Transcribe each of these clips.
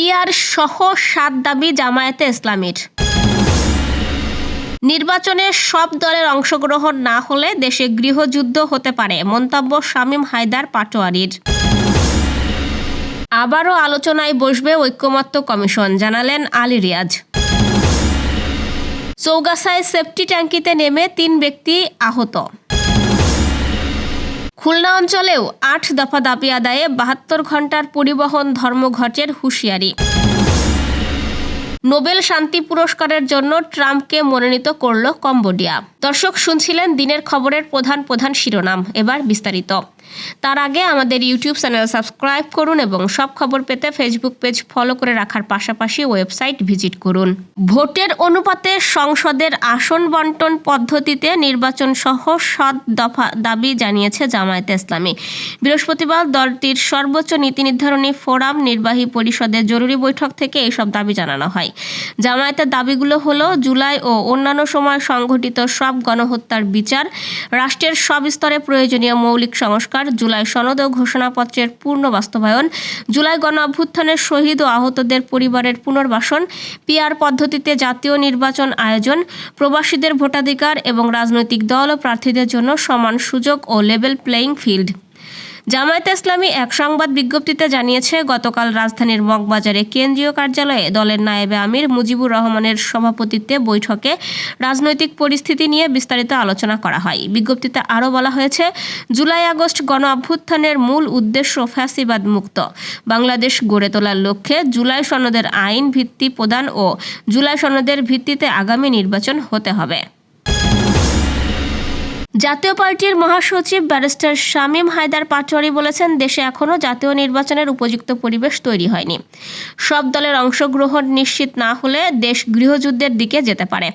PR সহ ৭ দাবি জামায়াতে ইসলামীর। নির্বাচনে সব দলের অংশগ্রহণ না হলে দেশে গৃহযুদ্ধ হতে পারে, মন্তব্য শামীম হায়দার পাটোয়ারীর। আবারও আলোচনায় বসবে ঐক্যমত্য কমিশন, জানালেন আলী রিয়াজ। চৌগাছায় সেফটি ট্যাঙ্কিতে নেমে ৩ ব্যক্তি আহত। খুলনা অঞ্চলেও ৮ দফা দাবি আদায়ে ৭২ ঘণ্টার পরিবহন ধর্মঘটের হুঁশিয়ারি। নোবেল শান্তি পুরস্কারের জন্য ট্রাম্পকে মনোনীত করল কম্বোডিয়া। দর্শক, শুনছিলেন দিনের খবরের প্রধান শিরোনাম। এবার বিস্তারিত। তার আগে আমাদের ইউটিউব চ্যানেল সাবস্ক্রাইব করুন এবং সব খবর পেতে ফেসবুক পেজ ফলো করে রাখার পাশাপাশি ওয়েবসাইট ভিজিট করুন। ভোটের অনুপাতে সংসদের আসন বণ্টন পদ্ধতিতে নির্বাচন সহ ৭ দফা দাবি জানিয়েছে জামায়াতে ইসলামী। বৃহস্পতিবার দলটির সর্বোচ্চ নীতি নির্ধারণী ফোরাম নির্বাহী পরিষদের জরুরি বৈঠক থেকে এইসব দাবি জানানো হয়। জামায়াতের দাবিগুলো হলো জুলাই ও অন্যান্য সময় সংঘটিত সব গণহত্যার বিচার, রাষ্ট্রের সব স্তরে প্রয়োজনীয় মৌলিক সংস্কার, জুলাই সনদ ও ঘোষণাপত্রের পূর্ণ বাস্তবায়ন, জুলাই গণঅভ্যুত্থানের শহীদ ও আহতদের পরিবারের পুনর্বাসন, পিআর পদ্ধতিতে জাতীয় নির্বাচন আয়োজন, প্রবাসীদের ভোটাধিকার এবং রাজনৈতিক দল ও প্রার্থীদের জন্য সমান সুযোগ ও লেভেল প্লেয়িং ফিল্ড। জামায়াতে ইসলামী এক সংবাদ বিজ্ঞপ্তিতে জানিয়েছে, গতকাল রাজধানীর মগবাজারে কেন্দ্রীয় কার্যালয়ে দলের নায়েবে আমির মুজিবুর রহমানের সভাপতিত্বে বৈঠকে রাজনৈতিক পরিস্থিতি নিয়ে বিস্তারিত আলোচনা করা হয়। বিজ্ঞপ্তিতে আরও বলা হয়েছে, জুলাই আগস্ট গণ অভ্যুত্থানের মূল উদ্দেশ্য ফ্যাসিবাদ মুক্ত বাংলাদেশ গড়ে তোলার লক্ষ্যে জুলাই সনদের আইন ভিত্তি প্রদান ও জুলাই সনদের ভিত্তিতে আগামী নির্বাচন হতে হবে। জাতীয় পার্টির মহাসচিব ব্যারিস্টার শামীম হায়দার পাটোয়ারী বলেছেন, দেশে এখনও জাতীয় নির্বাচনের উপযুক্ত পরিবেশ তৈরি হয়নি। সব দলের অংশগ্রহণ নিশ্চিত না হলে দেশ গৃহযুদ্ধের দিকে যেতে পারে।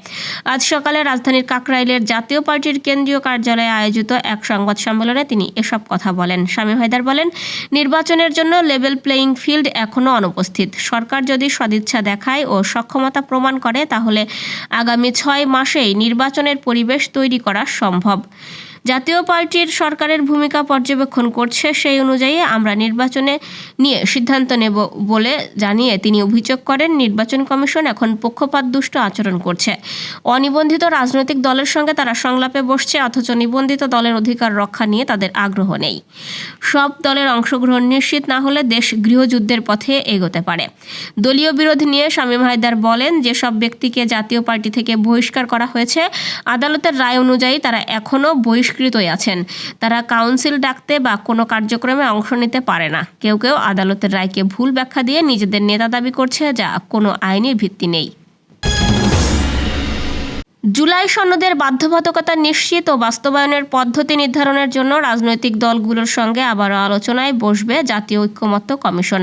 আজ সকালে রাজধানীর কাকরাইলের জাতীয় পার্টির কেন্দ্রীয় কার্যালয়ে আয়োজিত এক সংবাদ সম্মেলনে তিনি এসব কথা বলেন। শামীম হায়দার বলেন, নির্বাচনের জন্য লেভেল প্লেয়িং ফিল্ড এখনও অনুপস্থিত। সরকার যদি সদিচ্ছা দেখায় ও সক্ষমতা প্রমাণ করে তাহলে আগামী ৬ মাসেই নির্বাচনের পরিবেশ তৈরি করা সম্ভব। জাতীয় পার্টির সরকারের ভূমিকা পর্যবেক্ষণ করছে, সেই অনুযায়ী আমরা নির্বাচনে নিয়ে সিদ্ধান্ত নেব বলে জানিয়ে তিনি অভিযোগ করেন, নির্বাচন কমিশন এখন পক্ষপাতদুষ্ট আচরণ করছে। অনিবন্ধিত রাজনৈতিক দলের সঙ্গে তারা সংলাপে বসছে, অথচ নিবন্ধিত দলের অধিকার রক্ষা নিয়ে তাদের আগ্রহ নেই। সব দলের অংশগ্রহণ নিশ্চিত না হলে দেশ গৃহযুদ্ধের পথে এগোতে পারে। দলীয় বিরোধ নিয়ে শামীম হায়দার বলেন, যেসব ব্যক্তিকে জাতীয় পার্টি থেকে বহিষ্কার করা হয়েছে, আদালতের রায় অনুযায়ী তারা এখনও বহিষ্কৃতই আছেন। তারা কাউন্সিল ডাকতে বা কোনো কার্যক্রমে অংশ নিতে পারে না। কেউ কেউ আদালতের রায়কে ভুল ব্যাখ্যা দিয়ে নিজেদের নেতা দাবি করছে, যা কোনো আইনি ভিত্তি নেই। জুলাই সনদের বাধ্যবাধকতা নিশ্চিত ও বাস্তবায়নের পদ্ধতি নির্ধারণের জন্য রাজনৈতিক দলগুলোর সঙ্গে আবারও আলোচনায় বসবে জাতীয় ঐক্যমত্য কমিশন।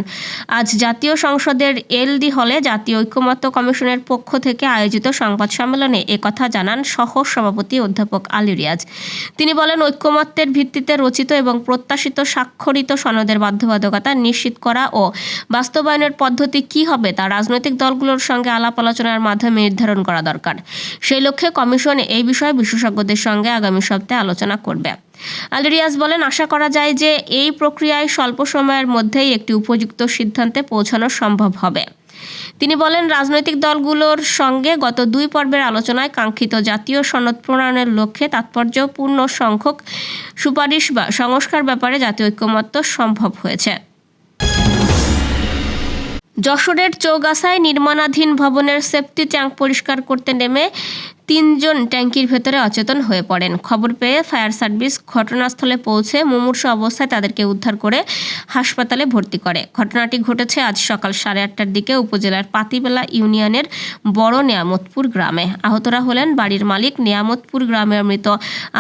আজ জাতীয় সংসদের এলডি হলে জাতীয় ঐক্যমত্য কমিশনের পক্ষ থেকে আয়োজিত সংবাদ সম্মেলনে একথা জানান সহ সভাপতি অধ্যাপক আলী রিয়াজ। তিনি বলেন, ঐক্যমত্যের ভিত্তিতে রচিত এবং প্রত্যাশিত স্বাক্ষরিত সনদের বাধ্যবাধকতা নিশ্চিত করা ও বাস্তবায়নের পদ্ধতি কী হবে তা রাজনৈতিক দলগুলোর সঙ্গে আলাপ আলোচনার মাধ্যমে নির্ধারণ করা দরকার। সেই লক্ষ্যে কমিশন এই বিষয়ে বিশেষজ্ঞদের সঙ্গে আগামী সপ্তাহে আলোচনা করবে। আলী রিয়াজ বলেন, আশা করা যায় যে এই প্রক্রিয়ায় স্বল্প সময়ের মধ্যেই একটি উপযুক্ত সিদ্ধান্তে পৌঁছানো সম্ভব হবে। তিনি বলেন, রাজনৈতিক দলগুলোর সঙ্গে গত 2 পর্বের আলোচনায় কাঙ্ক্ষিত জাতীয় সনদ প্রণয়নের লক্ষ্যে তাৎপর্যপূর্ণ সংখ্যক সুপারিশ বা সংস্কার ব্যাপারে জাতীয় ঐক্যমত্য সম্ভব হয়েছে। যশোরের চৌগাছায় নির্মাণাধীন ভবনের সেফটি ট্যাঙ্ক পরিষ্কার করতে নেমে 3 জন ট্যাঙ্কির ভেতরে অচেতন হয়ে পড়েন। খবর পেয়ে ফায়ার সার্ভিস ঘটনাস্থলে পৌঁছে মুমূর্ষু অবস্থায় তাদেরকে উদ্ধার করে হাসপাতালে ভর্তি করে। ঘটনাটি ঘটেছে আজ সকাল 8:30টার দিকে উপজেলার পাতিবেলা ইউনিয়নের বড় নেয়ামতপুর গ্রামে। আহতরা হলেন বাড়ির মালিক, নেয়ামতপুর গ্রামের মৃত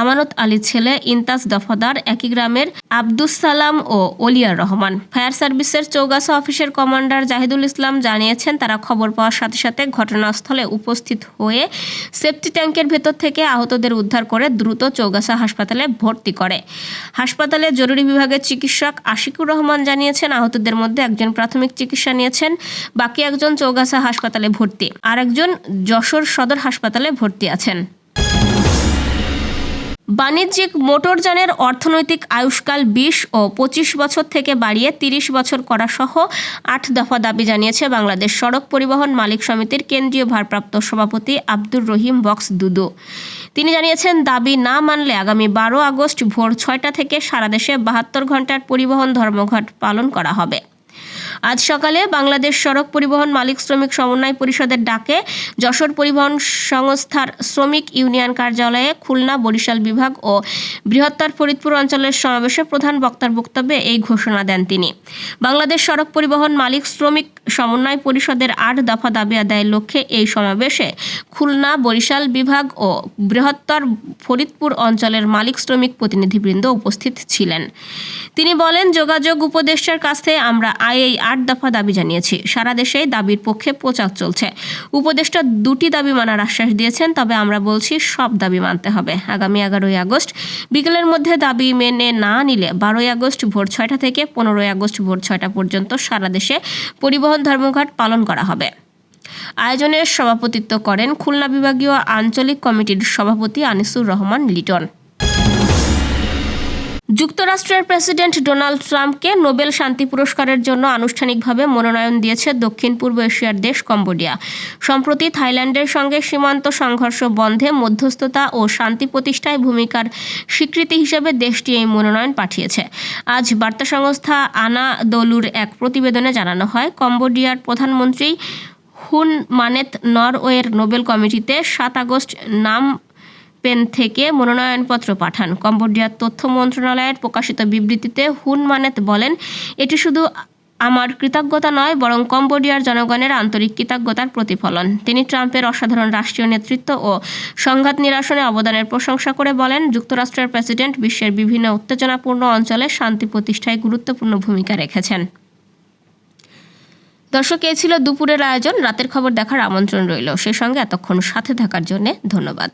আমানত আলী ছেলে ইনতাজ দফাদার, একই গ্রামের আব্দুস সালাম ও অলিয়ার রহমান। ফায়ার সার্ভিসের চৌগাছা অফিসের কমান্ডার জাহিদুল ইসলাম জানিয়েছেন, তারা খবর পাওয়ার সাথে সাথে ঘটনাস্থলে উপস্থিত হয়ে সেফটি ট্যাঙ্কের ভেতর থেকে আহতদের উদ্ধার করে দ্রুত চৌগাছা হাসপাতালে ভর্তি করে। হাসপাতালের জরুরি বিভাগের চিকিৎসক আশিকুর রহমান জানিয়েছেন, আহতদের মধ্যে একজন প্রাথমিক চিকিৎসা নিয়েছেন, বাকি একজন চৌগাছা হাসপাতালে ভর্তি, আর একজন যশোর সদর হাসপাতালে ভর্তি আছেন। বাণিজ্যিক মোটরযানের অর্থনৈতিক আয়ুষ্কাল 20 ও 25 বছর থেকে বাড়িয়ে 30 বছর করা সহ 8 দফা দাবি জানিয়েছে বাংলাদেশ সড়ক পরিবহন মালিক সমিতির কেন্দ্রীয় ভারপ্রাপ্ত সভাপতি আব্দুর রহিম বক্স দুদু। তিনি জানিয়েছেন, দাবি না মানলে আগামী 12 আগস্ট ভোর 6টা থেকে সারা দেশে 72 ঘন্টার পরিবহন ধর্মঘট পালন করা হবে। আজ সকালে বাংলাদেশ সড়ক পরিবহন মালিক শ্রমিক সমন্বয় পরিষদের ডাকে যশোর পরিবহন সংস্থার শ্রমিক ইউনিয়ন কার্যালয়ে খুলনা, বরিশাল বিভাগ ও বৃহত্তর ফরিদপুর অঞ্চলের সমাবেশে প্রধান বক্তার বক্তব্যে এই ঘোষণা দেন তিনি। বাংলাদেশ সড়ক পরিবহন মালিক শ্রমিক সমন্বয় পরিষদের 8 দফা দাবি আদায়ের লক্ষ্যে এই সমাবেশে খুলনা, বরিশাল বিভাগ ও বৃহত্তর ফরিদপুর অঞ্চলের মালিক শ্রমিক প্রতিনিধিবৃন্দ উপস্থিত ছিলেন। তিনি বলেন, যোগাযোগ উপদেষ্টার কাছে আমরা এই 8 দফা দাবি জানিয়েছি। সারা দেশে দাবির পক্ষে প্রচার চলছে। উপদেষ্টা 2টি দাবি মানার আশ্বাস দিয়েছেন, তবে আমরা বলছি সব দাবি মানতে হবে। আগামী 11 আগস্ট বিকেলের মধ্যে দাবি মেনে না নিলে 12 আগস্ট ভোর 6টা থেকে 15 আগস্ট ভোর 6টা পর্যন্ত সারা দেশে পরিবহন ধর্মঘট পালন করা হবে। আয়োজনে সভাপতিত্ব করেন খুলনা বিভাগীয় আঞ্চলিক কমিটির সভাপতি আনিসুর রহমান লিটন। যুক্তরাষ্ট্রের প্রেসিডেন্ট ডোনাল্ড ট্রাম্পকে নোবেল শান্তি পুরস্কারের জন্য আনুষ্ঠানিকভাবে মনোনয়ন দিয়েছে দক্ষিণ পূর্ব এশিয়ার দেশ কম্বোডিয়া। সম্প্রতি থাইল্যান্ডের সঙ্গে সীমান্ত সংঘর্ষ বন্ধে মধ্যস্থতা ও শান্তি প্রতিষ্ঠায় ভূমিকার স্বীকৃতি হিসেবে দেশটি এই মনোনয়ন পাঠিয়েছে। আজ বার্তা সংস্থা আনাদোলুর এক প্রতিবেদনে জানানো হয়, কম্বোডিয়ার প্রধানমন্ত্রী হুন মানেত নরওয়ের নোবেল কমিটিতে 7 আগস্ট নাম পেন থেকে মনোনয়নপত্র পাঠান। কম্বোডিয়ার তথ্য মন্ত্রণালয়ের প্রকাশিত বিবৃতিতে হুন মানেত বলেন, এটি শুধু আমার কৃতজ্ঞতা নয়, বরং কম্বোডিয়ার জনগণের আন্তরিক কৃতজ্ঞতার প্রতিফলন। তিনি ট্রাম্পের অসাধারণ রাষ্ট্রীয় নেতৃত্ব ও সংঘাত নিরসনে অবদানের প্রশংসা করে বলেন, যুক্তরাষ্ট্রের প্রেসিডেন্ট বিশ্বের বিভিন্ন উত্তেজনাপূর্ণ অঞ্চলে শান্তি প্রতিষ্ঠায় গুরুত্বপূর্ণ ভূমিকা রেখেছেন। দর্শক, এই ছিল দুপুরের আয়োজন। রাতের খবর দেখার আমন্ত্রণ রইল। সেই সঙ্গে এতক্ষণ সাথে থাকার জন্য ধন্যবাদ।